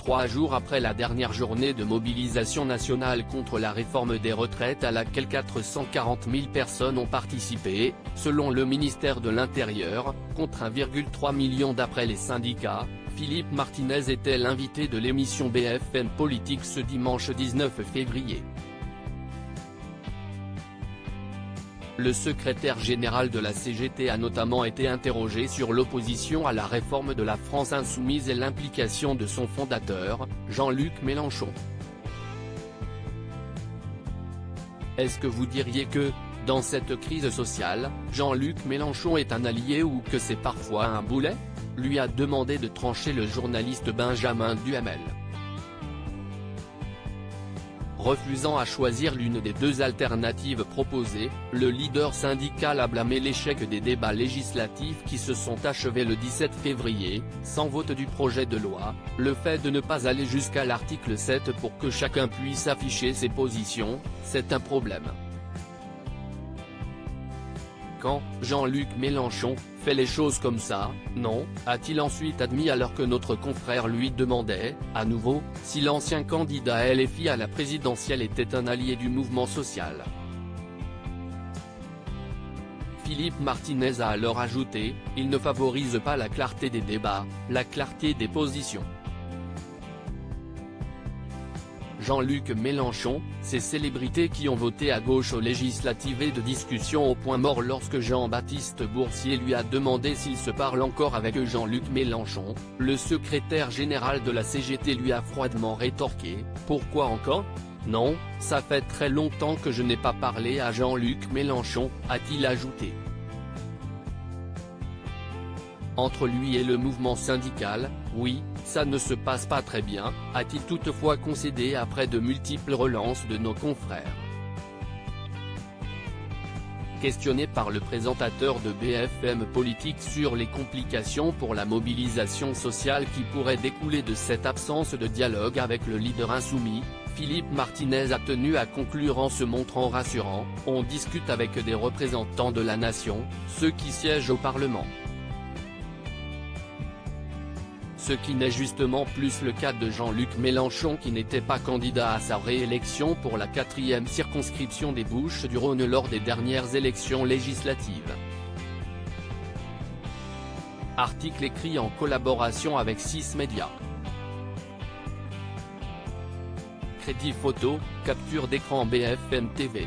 3 jours après la dernière journée de mobilisation nationale contre la réforme des retraites à laquelle 440 000 personnes ont participé, selon le ministère de l'Intérieur, contre 1,3 million d'après les syndicats. Philippe Martinez était l'invité de l'émission BFM Politique ce dimanche 19 février. Le secrétaire général de la CGT a notamment été interrogé sur l'opposition à la réforme de la France insoumise et l'implication de son fondateur, Jean-Luc Mélenchon. Est-ce que vous diriez que, dans cette crise sociale, Jean-Luc Mélenchon est un allié ou que c'est parfois un boulet ? Lui a demandé de trancher le journaliste Benjamin Duhamel. Refusant à choisir l'une des deux alternatives proposées, le leader syndical a blâmé l'échec des débats législatifs qui se sont achevés le 17 février, sans vote du projet de loi, le fait de ne pas aller jusqu'à l'article 7 pour que chacun puisse afficher ses positions, c'est un problème. Quand Jean-Luc Mélenchon fait les choses comme ça, non, a-t-il ensuite admis alors que notre confrère lui demandait, à nouveau, si l'ancien candidat LFI à la présidentielle était un allié du mouvement social. Philippe Martinez a alors ajouté, il ne favorise pas la clarté des débats, la clarté des positions. Jean-Luc Mélenchon, ces célébrités qui ont voté à gauche aux législatives et de discussion au point mort lorsque Jean-Baptiste Boursier lui a demandé s'il se parle encore avec Jean-Luc Mélenchon, le secrétaire général de la CGT lui a froidement rétorqué, « Pourquoi encore ? Non, ça fait très longtemps que je n'ai pas parlé à Jean-Luc Mélenchon », a-t-il ajouté. Entre lui et le mouvement syndical, oui, ça ne se passe pas très bien, a-t-il toutefois concédé après de multiples relances de nos confrères. Questionné par le présentateur de BFM Politique sur les complications pour la mobilisation sociale qui pourraient découler de cette absence de dialogue avec le leader insoumis, Philippe Martinez a tenu à conclure en se montrant rassurant, « On discute avec des représentants de la nation, ceux qui siègent au Parlement. » Ce qui n'est justement plus le cas de Jean-Luc Mélenchon qui n'était pas candidat à sa réélection pour la 4e circonscription des Bouches-du-Rhône lors des dernières élections législatives. Article écrit en collaboration avec 6 médias. Crédit photo, capture d'écran BFM TV.